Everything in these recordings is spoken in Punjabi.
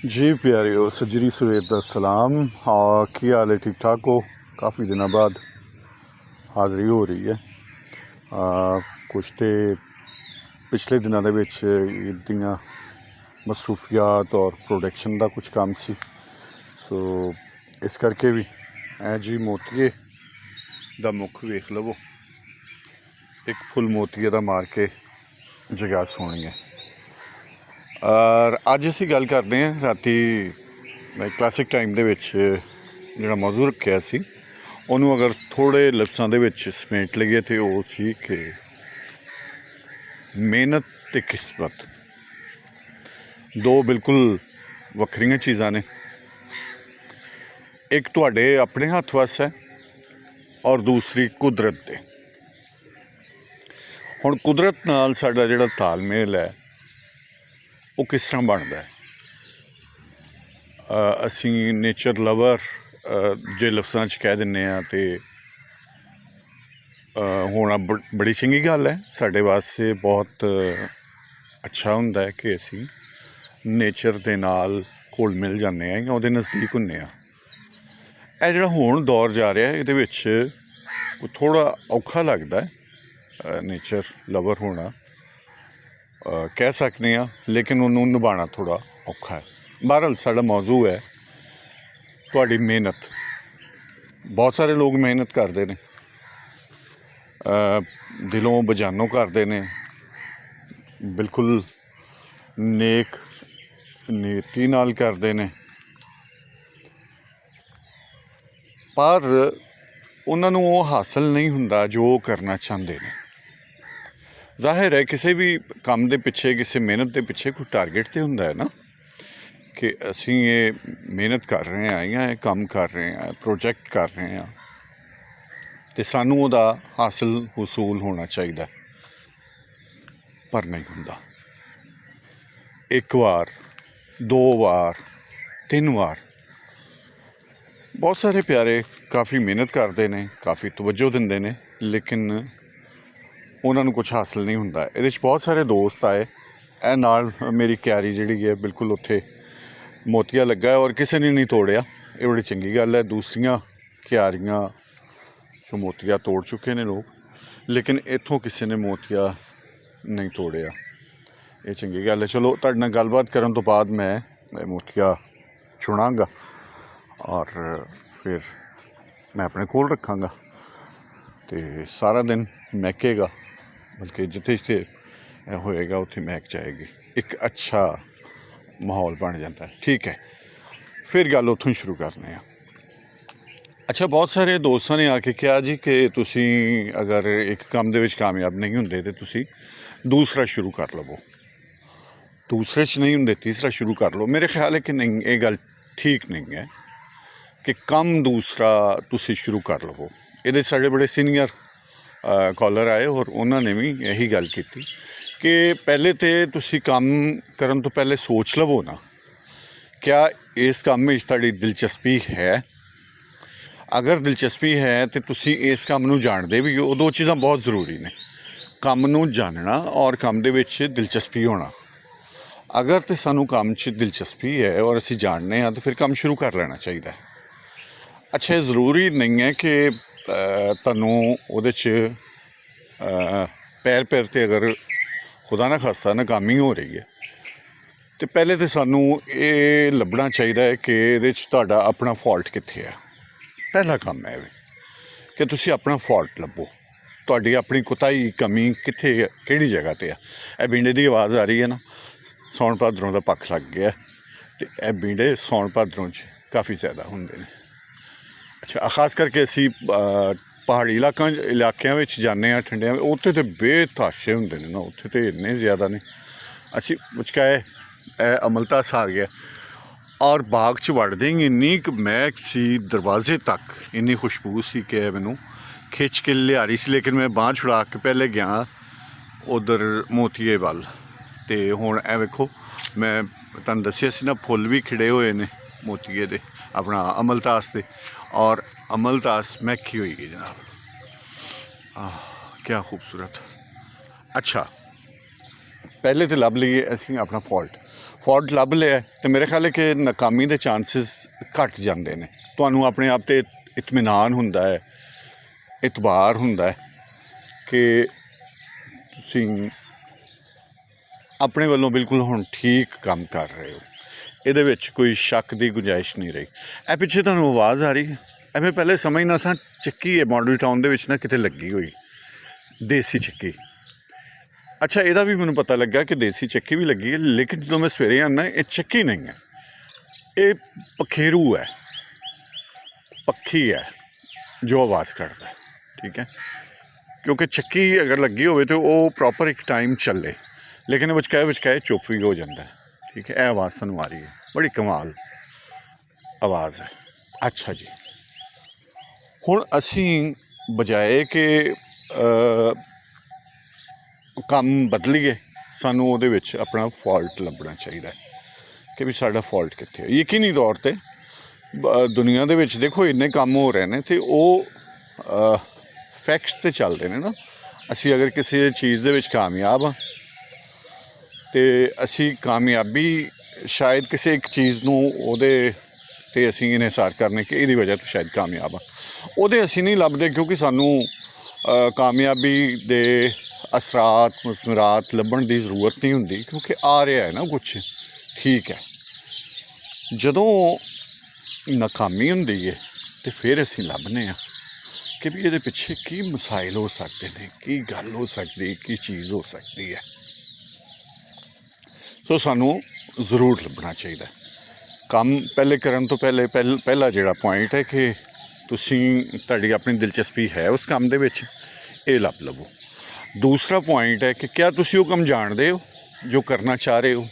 जी प्यारियो सजरी सवेर दा सलाम। की हाल है? ठीक ठाक हो? काफ़ी दिनों बाद हाज़री हो रही है। कुछ तो पिछले दिनों के ईद दियाँ मसरूफियात और प्रोडक्शन का कुछ काम सी, सो इस करके भी जी मोतिए दा मुख वेख लवो, एक फुल मोतिए दा मार के जगा सोनी है। और अज असी गल करते हैं राती क्लासिक टाइम दे विच जिहड़ा मौजू रखिया सी उन्होंने अगर थोड़े लफ्ज़ों दे विच समेट लईए तो वो सी कि मेहनत ते किस्मत दो बिल्कुल वक्रियां चीज़ां ने। एक तुहाडे अपने हत्थ वस है और दूसरी कुदरत दे। हुण कुदरत नाल साडा जिहड़ा तालमेल है वो किस तरह बनता है? असी नेचर लवर जे लफ्ज़ां च कह दिंने आ ते होना बड़ी चंगी गल है, साडे वास्ते बहुत अच्छा हुंदा है कि असी नेचर दे नाल घुल मिल जाने या उहदे नज़दीक हुन्ने आ। ਇਹ ਜਿਹੜਾ ਹੁਣ दौर जा रहा है ये थोड़ा औखा लगता है नेचर लवर होना, कह सकते हैं, लेकिन उन्होंने निभाना थोड़ा औखा है। बहरहाल साडा मौजू है तुहाडी मेहनत। बहुत सारे लोग मेहनत करते हैं, दिलों बजानों करते हैं, बिल्कुल नेक नीति नाल करते हैं, पर उन्होंने वो हासिल नहीं हुंदा जो करना चाहते हैं। जाहिर है किसी भी काम के पिछे, किसी मेहनत के पिछे कोई टारगेट तो हुंदा है ना, कि असी ये मेहनत कर रहे हैं या ये काम कर रहे हैं, प्रोजेक्ट कर रहे हैं, तो सानू उहदा हासिल हसूल होना चाहिए, पर नहीं हुंदा। एक बार, दो बार, तीन बार बहुत सारे प्यारे काफ़ी मेहनत करते हैं, काफ़ी तवज्जो देंदे ने, लेकिन उन्होंने कुछ हासिल नहीं हुंदा। ये बहुत सारे दोस्त आए, ए नाल मेरी क्यारी जिहड़ी है बिल्कुल उत्थे मोतिया लगा है और किसी ने नहीं तोड़िया, ये बड़ी चंगी गल है। दूसरियां क्यारियां जो मोतिया तोड़ चुके हैं लोग, लेकिन इत्थों किसी ने मोतिया नहीं तोड़िया, ये चंगी गल है। चलो तुहाडे नाल गलबात करन तो बाद मैं मोतिया चुनांगा और फिर मैं अपने कोल रखांगा, तो सारा दिन महकेगा, बल्कि जिथे जिथे होएगा उत्थे महक जाएगी, एक अच्छा माहौल बन जाता है। ठीक है, फिर गल उत्थों शुरू करने हैं। अच्छा, बहुत सारे दोस्तों ने आके कहा जी कि तुसी अगर एक काम दे विच कामयाब नहीं हुंदे तो तुसी दूसरा शुरू कर लवो, दूसरे च नहीं हुंदे तीसरा शुरू कर लो। मेरे ख्याल है कि नहीं, ये गल ठीक नहीं है कि कम दूसरा तुसी शुरू कर लवो। ये साढ़े बड़े सीनियर कॉलर आए और उन्होंने भी यही गल की कि पहले तो तुसी काम करन तो पहले सोच लवो ना, क्या इस काम में तुहाडी दिलचस्पी है? अगर दिलचस्पी है तो तुसी इस काम नूं जाणदे भी हो। दो चीज़ां बहुत ज़रूरी ने, काम नूं जानना और काम दे विच दिलचस्पी होना। अगर तो सानू काम च दिलचस्पी है और असी जानने हैं तो फिर काम शुरू कर लेना चाहिए। अच्छा, ज़रूरी नहीं है कि तुहानू उहदे च पैर पैर ते अगर खुदा ना खास्ता नाकामी हो रही है तो पहले तो सानू ये लभना चाहिए कि इहदे च तुहाडा अपना फॉल्ट कित्थे है। पहला काम है कि तुसी अपना फॉल्ट लभो, तुहाडी अपनी कोताही कमी कित्थे है, किहड़ी जगह ते है। यह बींडे की आवाज़ आ रही है ना, सौण भादरों का पक्ष लग गया, तो यह बींडे सौण भादरों काफ़ी ज़्यादा होंगे ने। अच्छा, खास करके असी पहाड़ी इलाकों में जाने ठंडिया, उत्थे तो बेतहाशे होंगे ने ना, उत्थे तो इन्ने ज़्यादा ने। अच्छी मुचकाए अमलतास आ गया और बाग च वड़दे ही इन्नी महक सी, दरवाजे तक इन्नी खुशबू सी कि मैनू खिंच के लिया रही सी, लेकिन मैं बाँह छुड़ा के पहले गया उधर मोतिए वाल। तो हुण ए वेखो, मैं तुहानूं दस्सिया सी ना, फुल भी खिड़े हुए ने मोतिए दे, अपना अमलतास दे, और अमलतास महकी हुई है जनाब। क्या खूबसूरत। अच्छा, पहले तो लभ लीए असीं अपना ਫਾਲਟ ਲੱਭ ਲਿਆ ਤੇ ਮੇਰੇ ਖਿਆਲ ਹੈ ਕਿ ਨਾਕਾਮੀ ਦੇ ਚਾਂਸਿਸ ਘੱਟ ਜਾਂਦੇ ਨੇ। ਤੁਹਾਨੂੰ ਆਪਣੇ ਆਪ 'ਤੇ ਇਤਮੀਨਾਨ ਹੁੰਦਾ ਹੈ, ਇਤਬਾਰ ਹੁੰਦਾ ਹੈ ਕਿ ਤੁਸੀਂ ਆਪਣੇ ਵੱਲੋਂ ਬਿਲਕੁਲ ਹੁਣ ਠੀਕ ਕੰਮ ਕਰ ਰਹੇ ਹੋ। ਇਹਦੇ ਵਿੱਚ ਕੋਈ ਸ਼ੱਕ ਦੀ ਗੁੰਜਾਇਸ਼ ਨਹੀਂ ਰਹੀ। ਇਹ ਪਿੱਛੇ ਤੁਹਾਨੂੰ ਆਵਾਜ਼ ਆ ਰਹੀ ਹੈ, ਐਵੇਂ ਪਹਿਲੇ ਸਮਝਣਾ ਸਾਂ ਚੱਕੀ ਹੈ ਮਾਡਲ ਟਾਊਨ ਦੇ ਵਿੱਚ ਨਾ ਕਿਤੇ ਲੱਗੀ ਹੋਈ, ਦੇਸੀ ਚੱਕੀ। ਅੱਛਾ, ਇਹਦਾ ਵੀ ਮੈਨੂੰ ਪਤਾ ਲੱਗਾ ਕਿ ਦੇਸੀ ਚੱਕੀ ਵੀ ਲੱਗੀ ਹੈ, ਲੇਕਿਨ ਜਦੋਂ ਮੈਂ ਸਵੇਰੇ ਆਉਂਦਾ ਇਹ ਚੱਕੀ ਨਹੀਂ ਹੈ, ਇਹ ਪਖੇਰੂ ਹੈ, ਪੱਖੀ ਹੈ ਜੋ ਆਵਾਜ਼ ਕੱਢਦਾ ਹੈ। ਠੀਕ ਹੈ, ਕਿਉਂਕਿ ਚੱਕੀ ਅਗਰ ਲੱਗੀ ਹੋਵੇ ਤਾਂ ਉਹ ਪ੍ਰੋਪਰ ਇੱਕ ਟਾਈਮ ਚੱਲੇ, ਲੇਕਿਨ ਵਿਚਕਾਏ ਚੁੱਪ ਵੀ ਹੋ ਜਾਂਦਾ ਹੈ। ਠੀਕ ਹੈ, ਇਹ ਆਵਾਜ਼ ਸਾਨੂੰ ਆ ਰਹੀ ਹੈ, ਬੜੀ ਕਮਾਲ ਆਵਾਜ਼ ਹੈ। ਅੱਛਾ ਜੀ, ਹੁਣ ਅਸੀਂ ਬਜਾਏ ਕਿ ਕੰਮ ਬਦਲੀਏ, ਸਾਨੂੰ ਉਹਦੇ ਵਿੱਚ ਆਪਣਾ ਫਾਲਟ ਲੱਭਣਾ ਚਾਹੀਦਾ ਕਿ ਵੀ ਸਾਡਾ ਫਾਲਟ ਕਿੱਥੇ ਹੈ। ਯਕੀਨੀ ਤੌਰ 'ਤੇ ਦੁਨੀਆ ਦੇ ਵਿੱਚ ਦੇਖੋ ਇੰਨੇ ਕੰਮ ਹੋ ਰਹੇ ਨੇ ਅਤੇ ਉਹ ਫੈਕਟਸ 'ਤੇ ਚੱਲਦੇ ਨੇ ਨਾ। ਅਸੀਂ ਅਗਰ ਕਿਸੇ ਚੀਜ਼ ਦੇ ਵਿੱਚ ਕਾਮਯਾਬ ਹਾਂ ਅਤੇ ਅਸੀਂ ਕਾਮਯਾਬੀ ਸ਼ਾਇਦ ਕਿਸੇ ਇੱਕ ਚੀਜ਼ ਨੂੰ ਉਹਦੇ 'ਤੇ ਅਸੀਂ ਇਨਹਿਸਾਰ ਕਰਨੇ ਕਿ ਇਹਦੀ ਵਜ੍ਹਾ ਤੋਂ ਸ਼ਾਇਦ ਕਾਮਯਾਬ ਹਾਂ, ਉਹਦੇ ਅਸੀਂ ਨਹੀਂ ਲੱਭਦੇ, ਕਿਉਂਕਿ ਸਾਨੂੰ ਕਾਮਯਾਬੀ ਦੇ ਅਸਰਾਤ ਮੁਸਮਰਾਤ ਲੱਭਣ ਦੀ ਜ਼ਰੂਰਤ ਨਹੀਂ ਹੁੰਦੀ, ਕਿਉਂਕਿ ਆ ਰਿਹਾ ਹੈ ਨਾ ਕੁਛ। ਠੀਕ ਹੈ, ਜਦੋਂ ਨਾਕਾਮੀ ਹੁੰਦੀ ਹੈ ਅਤੇ ਫਿਰ ਅਸੀਂ ਲੱਭਦੇ ਹਾਂ ਕਿ ਵੀ ਇਹਦੇ ਪਿੱਛੇ ਕੀ ਮਸਾਇਲ ਹੋ ਸਕਦੇ ਨੇ, ਕੀ ਗੱਲ ਹੋ ਸਕਦੀ, ਕੀ ਚੀਜ਼ ਹੋ ਸਕਦੀ ਹੈ। ਸੋ ਸਾਨੂੰ ਜ਼ਰੂਰ ਲੱਭਣਾ ਚਾਹੀਦਾ ਕੰਮ ਪਹਿਲੇ ਕਰਨ ਤੋਂ ਪਹਿਲਾ ਜਿਹੜਾ ਪੁਆਇੰਟ ਹੈ ਕਿ ਤੁਹਾਡੀ ਆਪਣੀ ਦਿਲਚਸਪੀ ਹੈ ਉਸ ਕੰਮ ਦੇ ਵਿੱਚ, ਇਹ ਲੱਭ ਲਵੋ। ਦੂਸਰਾ ਪੁਆਇੰਟ ਹੈ ਕਿ ਕਿਆ ਤੁਸੀਂ ਉਹ ਕੰਮ ਜਾਣਦੇ ਹੋ ਜੋ ਕਰਨਾ ਚਾਹ ਰਹੇ ਹੋ,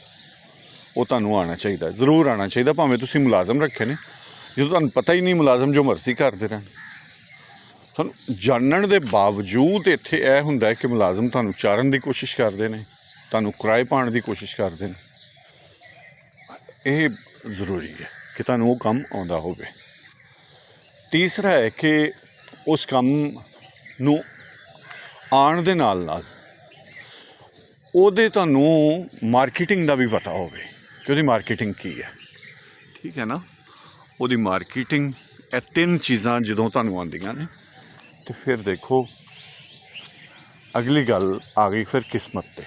ਉਹ ਤੁਹਾਨੂੰ ਆਉਣਾ ਚਾਹੀਦਾ, ਜ਼ਰੂਰ ਆਉਣਾ ਚਾਹੀਦਾ। ਭਾਵੇਂ ਤੁਸੀਂ ਮੁਲਾਜ਼ਮ ਰੱਖੇ ਨੇ, ਜਦੋਂ ਤੁਹਾਨੂੰ ਪਤਾ ਹੀ ਨਹੀਂ, ਮੁਲਾਜ਼ਮ ਜੋ ਮਰਜ਼ੀ ਕਰਦੇ ਰਹਿਣ। ਤੁਹਾਨੂੰ ਜਾਣਨ ਦੇ ਬਾਵਜੂਦ ਇੱਥੇ ਇਹ ਹੁੰਦਾ ਕਿ ਮੁਲਾਜ਼ਮ ਤੁਹਾਨੂੰ ਚਾਰਨ ਦੀ ਕੋਸ਼ਿਸ਼ ਕਰਦੇ ਨੇ, ਤੁਹਾਨੂੰ ਕਿਰਾਏ ਪਾਉਣ ਦੀ ਕੋਸ਼ਿਸ਼ ਕਰਦੇ ਨੇ। ਇਹ ਜ਼ਰੂਰੀ ਹੈ ਕਿ ਤੁਹਾਨੂੰ ਉਹ ਕੰਮ ਆਉਂਦਾ ਹੋਵੇ। ਤੀਸਰਾ ਹੈ ਕਿ ਉਸ ਕੰਮ ਨੂੰ ਆਉਣ ਦੇ ਨਾਲ ਨਾਲ ਉਹਦੇ ਤੁਹਾਨੂੰ ਮਾਰਕੀਟਿੰਗ ਦਾ ਵੀ ਪਤਾ ਹੋਵੇ ਕਿ ਉਹਦੀ ਮਾਰਕੀਟਿੰਗ ਕੀ ਹੈ। ਠੀਕ ਹੈ ਨਾ, ਉਹਦੀ ਮਾਰਕੀਟਿੰਗ, ਇਹ ਤਿੰਨ ਚੀਜ਼ਾਂ ਜਦੋਂ ਤੁਹਾਨੂੰ ਆਉਂਦੀਆਂ ਨੇ ਅਤੇ ਫਿਰ ਦੇਖੋ ਅਗਲੀ ਗੱਲ ਆ ਗਈ ਫਿਰ ਕਿਸਮਤ 'ਤੇ,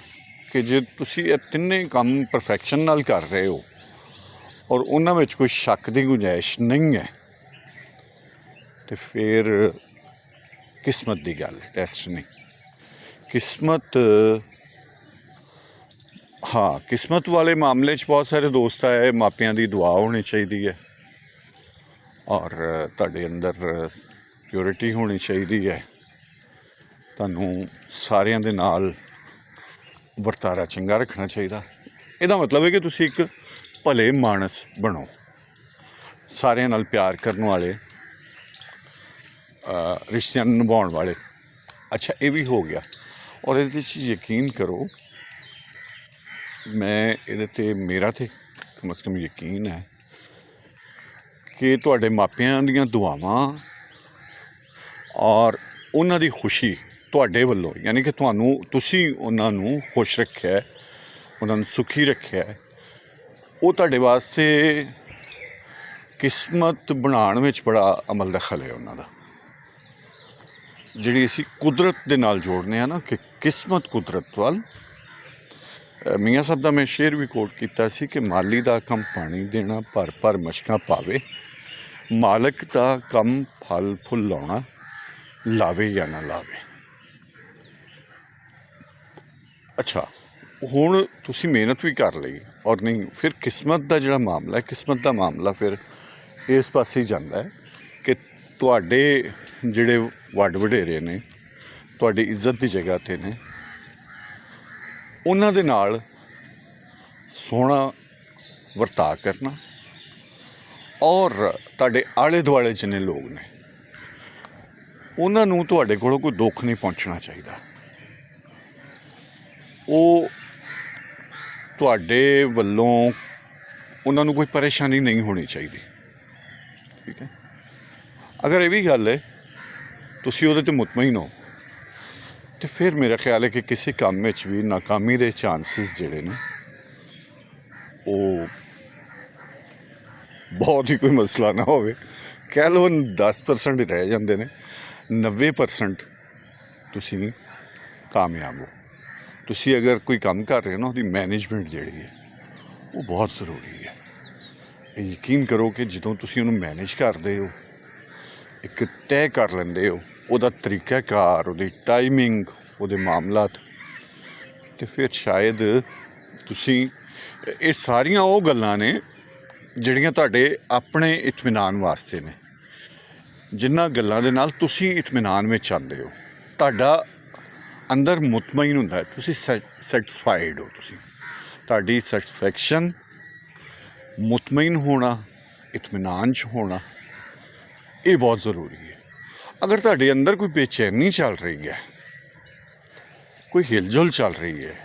ਕਿ ਜੇ ਤੁਸੀਂ ਇਹ ਤਿੰਨੇ ਕੰਮ ਪਰਫੈਕਸ਼ਨ ਨਾਲ ਕਰ ਰਹੇ ਹੋ ਔਰ ਉਹਨਾਂ ਵਿੱਚ ਕੋਈ ਸ਼ੱਕ ਦੀ ਗੁੰਜਾਇਸ਼ ਨਹੀਂ ਹੈ, ਅਤੇ ਫਿਰ ਕਿਸਮਤ ਦੀ ਗੱਲ ਹੈ, ਡੈਸਟਨੀ। ਕਿਸਮਤ, ਹਾਂ, ਕਿਸਮਤ ਵਾਲੇ ਮਾਮਲੇ 'ਚ ਬਹੁਤ ਸਾਰੇ ਦੋਸਤ ਆਏ, ਮਾਪਿਆਂ ਦੀ ਦੁਆ ਹੋਣੀ ਚਾਹੀਦੀ ਹੈ ਔਰ ਤੁਹਾਡੇ ਅੰਦਰ ਪਿਓਰਿਟੀ ਹੋਣੀ ਚਾਹੀਦੀ ਹੈ। ਤੁਹਾਨੂੰ ਸਾਰਿਆਂ ਦੇ ਨਾਲ ਵਰਤਾਰਾ ਚੰਗਾ ਰੱਖਣਾ ਚਾਹੀਦਾ। ਇਹਦਾ ਮਤਲਬ ਹੈ ਕਿ ਤੁਸੀਂ ਇੱਕ ਭਲੇ ਮਾਨਸ ਬਣੋ, ਸਾਰਿਆਂ ਨਾਲ ਪਿਆਰ ਕਰਨ ਵਾਲੇ, ਰਿਸ਼ਤਿਆਂ ਨੂੰ ਨਿਭਾਉਣ ਵਾਲੇ। ਅੱਛਾ, ਇਹ ਵੀ ਹੋ ਗਿਆ। ਔਰ ਇਹਦੇ 'ਚ ਯਕੀਨ ਕਰੋ, ਮੈਂ ਇਹਦੇ 'ਤੇ ਮੇਰਾ ਤਾਂ ਕਮ ਸੇ ਕਮ ਯਕੀਨ ਹੈ ਕਿ ਤੁਹਾਡੇ ਮਾਪਿਆਂ ਦੀਆਂ ਦੁਆਵਾਂ ਔਰ ਉਹਨਾਂ ਦੀ ਖੁਸ਼ੀ ਤੁਹਾਡੇ ਵੱਲੋਂ, ਯਾਨੀ ਕਿ ਤੁਸੀਂ ਉਹਨਾਂ ਨੂੰ ਖੁਸ਼ ਰੱਖਿਆ, ਉਹਨਾਂ ਨੂੰ ਸੁਖੀ ਰੱਖਿਆ, ਉਹ ਤੁਹਾਡੇ ਵਾਸਤੇ ਕਿਸਮਤ ਬਣਾਉਣ ਵਿੱਚ ਬੜਾ ਅਮਲ ਦਖਲ ਹੈ ਉਹਨਾਂ ਦਾ। ਜਿਹੜੀ ਅਸੀਂ ਕੁਦਰਤ ਦੇ ਨਾਲ ਜੋੜਨੇ ਆ ਨਾ, ਕਿ ਕਿਸਮਤ ਕੁਦਰਤ ਵੱਲ। ਮੀਆਂ ਸਾਹਿਬ ਦਾ ਮੈਂ ਸ਼ੇਅਰ ਵੀ ਕੋਟ ਕੀਤਾ ਸੀ ਕਿ ਮਾਲੀ ਦਾ ਕੰਮ ਪਾਣੀ ਦੇਣਾ, ਭਰ ਭਰ ਮਸ਼ਕਾਂ ਪਾਵੇ, ਮਾਲਕ ਦਾ ਕੰਮ ਫਲ ਫੁੱਲ ਲਾਉਣਾ, ਲਾਵੇ ਜਾਂ ਨਾ ਲਾਵੇ। ਅੱਛਾ, ਹੁਣ ਤੁਸੀਂ ਮਿਹਨਤ ਵੀ ਕਰ ਲਈ ਔਰ ਨਹੀਂ, ਫਿਰ ਕਿਸਮਤ ਦਾ ਜਿਹੜਾ ਮਾਮਲਾ ਹੈ, ਕਿਸਮਤ ਦਾ ਮਾਮਲਾ ਫਿਰ ਇਸ ਪਾਸੇ ਹੀ ਜਾਂਦਾ ਹੈ ਕਿ ਤੁਹਾਡੇ ਜਿਹੜੇ ਵੱਡ ਵਡੇਰੇ ਨੇ, ਤੁਹਾਡੀ ਇੱਜ਼ਤ ਦੀ ਜਗ੍ਹਾ 'ਤੇ ਨੇ, ਉਹਨਾਂ ਦੇ ਨਾਲ ਸੋਹਣਾ ਵਰਤਾਅ ਕਰਨਾ ਔਰ ਤੁਹਾਡੇ ਆਲੇ ਦੁਆਲੇ ਜਿੰਨੇ ਲੋਕ ਨੇ ਉਹਨਾਂ ਨੂੰ ਤੁਹਾਡੇ ਕੋਲੋਂ ਕੋਈ ਦੁੱਖ ਨਹੀਂ ਪਹੁੰਚਣਾ ਚਾਹੀਦਾ। ਉਹ ਤੁਹਾਡੇ ਵੱਲੋਂ ਉਹਨਾਂ ਨੂੰ ਕੋਈ ਪਰੇਸ਼ਾਨੀ ਨਹੀਂ ਹੋਣੀ ਚਾਹੀਦੀ। ਠੀਕ ਹੈ, ਅਗਰ ਇਹ ਵੀ ਗੱਲ ਹੈ ਤੁਸੀਂ ਉਹਦੇ 'ਤੇ ਮੁਤਮਈਨ ਹੋ, ਅਤੇ ਫਿਰ ਮੇਰਾ ਖਿਆਲ ਹੈ ਕਿ ਕਿਸੇ ਕੰਮ ਵਿੱਚ ਵੀ ਨਾਕਾਮੀ ਦੇ ਚਾਂਸਿਸ ਜਿਹੜੇ ਨੇ ਉਹ ਬਹੁਤ ਹੀ ਕੋਈ ਮਸਲਾ ਨਾ ਹੋਵੇ। ਕਹਿ ਲਓ 10% ਹੀ ਰਹਿ ਜਾਂਦੇ ਨੇ, 90% ਤੁਸੀਂ ਕਾਮਯਾਬ ਹੋ। ਤੁਸੀਂ ਅਗਰ ਕੋਈ ਕੰਮ ਕਰ ਰਹੇ ਹੋ ਨਾ, ਉਹਦੀ ਮੈਨੇਜਮੈਂਟ ਜਿਹੜੀ ਹੈ ਉਹ ਬਹੁਤ ਜ਼ਰੂਰੀ ਹੈ। ਇਹ ਯਕੀਨ ਕਰੋ ਕਿ ਜਦੋਂ ਤੁਸੀਂ ਉਹਨੂੰ ਮੈਨੇਜ ਕਰਦੇ ਹੋ, ਇੱਕ ਤੈਅ ਕਰ ਲੈਂਦੇ ਹੋ ਉਹਦਾ ਤਰੀਕਾਕਾਰ, ਉਹਦੀ ਟਾਈਮਿੰਗ, ਉਹਦੇ ਮਾਮਲਾਤ, ਅਤੇ ਫਿਰ ਸ਼ਾਇਦ ਤੁਸੀਂ, ਇਹ ਸਾਰੀਆਂ ਉਹ ਗੱਲਾਂ ਨੇ ਜਿਹੜੀਆਂ ਤੁਹਾਡੇ ਆਪਣੇ ਇਤਮੀਨਾਨ ਵਾਸਤੇ ਨੇ, ਜਿਨ੍ਹਾਂ ਗੱਲਾਂ ਦੇ ਨਾਲ ਤੁਸੀਂ ਇਤਮੀਨਾਨ ਵਿੱਚ ਆਉਂਦੇ ਹੋ, ਤੁਹਾਡਾ ਅੰਦਰ ਮੁਤਮਈਨ ਹੁੰਦਾ ਹੈ, ਤੁਸੀਂ ਸੈਟਿਸਫਾਈਡ ਹੋ। ਤੁਸੀਂ, ਤੁਹਾਡੀ ਸੈਟਿਸਫੈਕਸ਼ਨ, ਮੁਤਮਈਨ ਹੋਣਾ, ਇਤਮੀਨਾਨ 'ਚ ਹੋਣਾ, ਇਹ ਬਹੁਤ ਜ਼ਰੂਰੀ ਹੈ। ਅਗਰ ਤੁਹਾਡੇ ਅੰਦਰ ਕੋਈ ਬੇਚੈਨੀ ਚੱਲ ਰਹੀ ਹੈ, ਕੋਈ ਹਿਲਜੁਲ ਚੱਲ ਰਹੀ ਹੈ,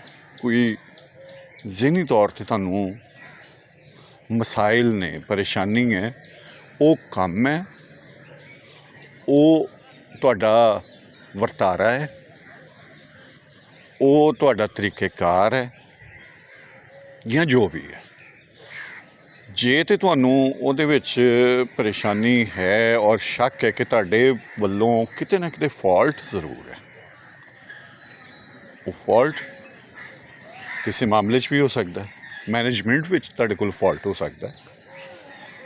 ਕੋਈ ਜ਼ਿਹਨੀ ਤੌਰ 'ਤੇ ਤੁਹਾਨੂੰ ਮਸਾਇਲ ਨੇ, ਪਰੇਸ਼ਾਨੀ ਹੈ, ਉਹ ਕੰਮ ਹੈ, ਉਹ ਤੁਹਾਡਾ ਵਰਤਾਰਾ ਹੈ, ਉਹ ਤੁਹਾਡਾ ਤਰੀਕੇਕਾਰ ਹੈ, ਜਾਂ ਜੋ ਵੀ ਹੈ। ਜੇ ਤਾਂ ਤੁਹਾਨੂੰ ਉਹਦੇ ਵਿੱਚ ਪਰੇਸ਼ਾਨੀ ਹੈ ਔਰ ਸ਼ੱਕ ਹੈ ਕਿ ਤੁਹਾਡੇ ਵੱਲੋਂ ਕਿਤੇ ਨਾ ਕਿਤੇ ਫਾਲਟ ਜ਼ਰੂਰ ਹੈ, ਉਹ ਫਾਲਟ ਕਿਸੇ ਮਾਮਲੇ 'ਚ ਵੀ ਹੋ ਸਕਦਾ, ਮੈਨੇਜਮੈਂਟ ਵਿੱਚ ਤੁਹਾਡੇ ਕੋਲ ਫਾਲਟ ਹੋ ਸਕਦਾ।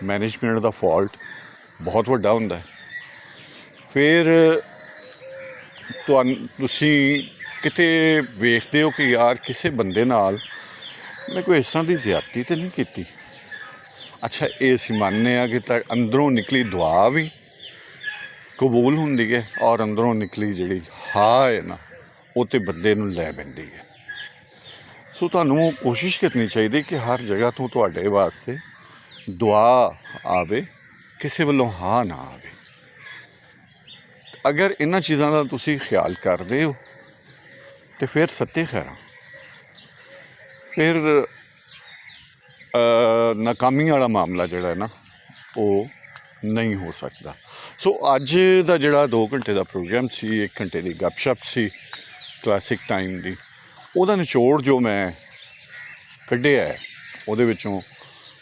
ਮੈਨੇਜਮੈਂਟ ਦਾ ਫਾਲਟ ਬਹੁਤ ਵੱਡਾ ਹੁੰਦਾ ਹੈ। ਫਿਰ ਤੁਸੀਂ ਕਿਤੇ ਵੇਖਦੇ ਹੋ ਕਿ ਯਾਰ ਕਿਸੇ ਬੰਦੇ ਨਾਲ ਮੈਂ ਕੋਈ ਇਸ ਤਰ੍ਹਾਂ ਦੀ ਜ਼ਿਆਦਤੀ ਤਾਂ ਨਹੀਂ ਕੀਤੀ। ਅੱਛਾ, ਇਹ ਅਸੀਂ ਮੰਨਦੇ ਹਾਂ ਕਿ ਅੰਦਰੋਂ ਨਿਕਲੀ ਦੁਆ ਵੀ ਕਬੂਲ ਹੁੰਦੀ ਹੈ, ਔਰ ਅੰਦਰੋਂ ਨਿਕਲੀ ਜਿਹੜੀ ਹਾਂ ਹੈ ਨਾ, ਉਹ ਤਾਂ ਬੰਦੇ ਨੂੰ ਲੈ ਪੈਂਦੀ ਹੈ। ਸੋ ਤੁਹਾਨੂੰ ਕੋਸ਼ਿਸ਼ ਕਰਨੀ ਚਾਹੀਦੀ ਕਿ ਹਰ ਜਗ੍ਹਾ ਤੋਂ ਤੁਹਾਡੇ ਵਾਸਤੇ ਦੁਆ ਆਵੇ, ਕਿਸੇ ਵੱਲੋਂ ਹਾਂ ਨਾ ਆਵੇ। ਅਗਰ ਇਹਨਾਂ ਚੀਜ਼ਾਂ ਦਾ ਤੁਸੀਂ ਖਿਆਲ ਕਰਦੇ ਹੋ ਤਾਂ ਫਿਰ ਸੱਤੇ ਖੈਰਾਂ, ਫਿਰ ਨਾਕਾਮੀ ਵਾਲਾ ਮਾਮਲਾ ਜਿਹੜਾ ਹੈ ਨਾ, ਉਹ ਨਹੀਂ ਹੋ ਸਕਦਾ। ਸੋ ਅੱਜ ਦਾ ਜਿਹੜਾ 2 ਘੰਟੇ ਦਾ ਪ੍ਰੋਗਰਾਮ ਸੀ, 1 ਘੰਟੇ ਦੀ ਗੱਪਸ਼ਪ ਸੀ ਕਲਾਸਿਕ ਟਾਈਮ ਦੀ, ਉਹਦਾ ਨਿਚੋੜ ਜੋ ਮੈਂ ਕੱਢਿਆ ਹੈ, ਉਹਦੇ ਵਿੱਚੋਂ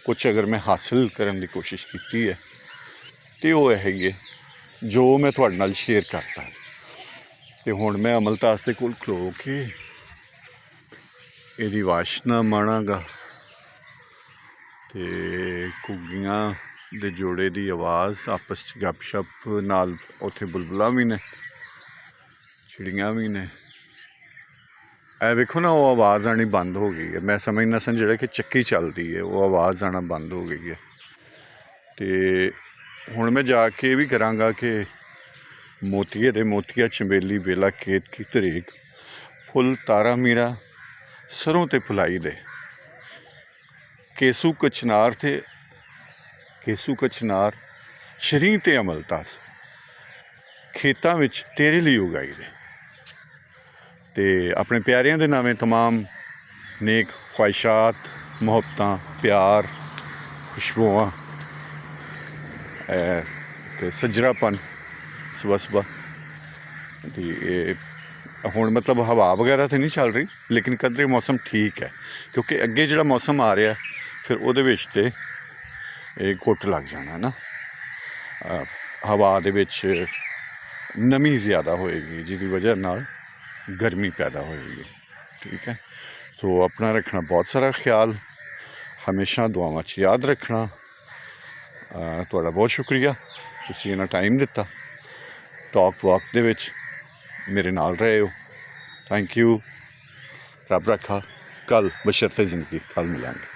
ਕੁਛ ਅਗਰ ਮੈਂ ਹਾਸਿਲ ਕਰਨ ਦੀ ਕੋਸ਼ਿਸ਼ ਕੀਤੀ ਹੈ ਅਤੇ ਉਹ ਇਹ ਹੀ ਹੈ ਜੋ ਮੈਂ ਤੁਹਾਡੇ ਨਾਲ ਸ਼ੇਅਰ ਕਰਤਾ। ਅਤੇ ਹੁਣ ਮੈਂ ਅਮਲਤਾਸ ਦੇ ਕੋਲ ਖਲੋ ਕੇ ਇਹਦੀ ਵਾਸ਼ਨਾ ਮਾਣਾਂਗਾ, ਅਤੇ ਘੁੱਗੀਆਂ ਦੇ ਜੋੜੇ ਦੀ ਆਵਾਜ਼ ਆਪਸ 'ਚ ਗੱਪਸ਼ਪ ਨਾਲ, ਉੱਥੇ ਬੁਲਬੁਲਾਂ ਵੀ ਨੇ, ਚਿੜੀਆਂ ਵੀ ਨੇ। ਇਹ ਵੇਖੋ ਨਾ, ਉਹ ਆਵਾਜ਼ ਆਉਣੀ ਬੰਦ ਹੋ ਗਈ ਹੈ। ਮੈਂ ਸਮਝਦਾ ਸਾਂ ਜਿਹੜਾ ਕਿ ਚੱਕੀ ਚੱਲਦੀ ਹੈ, ਉਹ ਆਵਾਜ਼ ਆਉਣਾ ਬੰਦ ਹੋ ਗਈ ਹੈ। ਅਤੇ ਹੁਣ ਮੈਂ ਜਾ ਕੇ ਇਹ ਵੀ ਕਰਾਂਗਾ ਕਿ ਮੋਤੀਏ ਦੇ ਮੋਤੀਆ ਚੰਬੇਲੀ ਵੇਲਾ ਖੇਤ ਕੀ ਤਰੀਕ, ਫੁੱਲ ਤਾਰਾ ਮੀਰਾ ਸਰੋਂ 'ਤੇ ਫੁਲਾਈ ਦੇ, ਕੇਸੂ ਕਚਨਾਰ ਤੇ ਕੇਸੂ ਕਚਨਾਰ ਸ਼ਰੀਂ ਤੇ ਅਮਲਤਾਸ ਖੇਤਾਂ ਵਿੱਚ ਤੇਰੇ ਲਈ ਉਗਾਈ ਦੇ। ਅਤੇ ਆਪਣੇ ਪਿਆਰਿਆਂ ਦੇ ਨਾਵੇਂ ਤਮਾਮ ਨੇਕ ਖਵਾਹਿਸ਼ਾਤ, ਮੁਹੱਬਤਾਂ, ਪਿਆਰ, ਖੁਸ਼ਬੂਆਂ, ਅਤੇ ਸੱਜਰਾਪਨ ਸੁਬਹ ਸੁਬਹ ਦੀ। ਇਹ ਹੁਣ ਮਤਲਬ ਹਵਾ ਵਗੈਰਾ ਤਾਂ ਨਹੀਂ ਚੱਲ ਰਹੀ, ਲੇਕਿਨ ਕਦਰੇ ਮੌਸਮ ਠੀਕ ਹੈ, ਕਿਉਂਕਿ ਅੱਗੇ ਜਿਹੜਾ ਮੌਸਮ ਆ ਰਿਹਾ ਫਿਰ ਉਹਦੇ ਵਿੱਚ ਤਾਂ ਇਹ ਘੁੱਟ ਲੱਗ ਜਾਣਾ ਨਾ, ਹਵਾ ਦੇ ਵਿੱਚ ਨਮੀ ਜ਼ਿਆਦਾ ਹੋਏਗੀ, ਜਿਹਦੀ ਵਜ੍ਹਾ ਨਾਲ ਗਰਮੀ ਪੈਦਾ ਹੋਏਗੀ। ਠੀਕ ਹੈ, ਸੋ ਆਪਣਾ ਰੱਖਣਾ ਬਹੁਤ ਸਾਰਾ ਖਿਆਲ, ਹਮੇਸ਼ਾ ਦੁਆਵਾਂ 'ਚ ਯਾਦ ਰੱਖਣਾ। ਤੁਹਾਡਾ ਬਹੁਤ ਸ਼ੁਕਰੀਆ, ਤੁਸੀਂ ਇਹਨਾਂ ਟਾਈਮ ਦਿੱਤਾ, ਟਾਕ ਵਾਕ ਦੇ ਵਿੱਚ ਮੇਰੇ ਨਾਲ ਰਹੇ ਹੋ। Thank you. ਰੱਬ ਰੱਖਾ। ਕੱਲ੍ਹ ਬਸ਼ਰਤੇ ਜ਼ਿੰਦਗੀ, ਕੱਲ੍ਹ ਮਿਲਾਂਗੇ।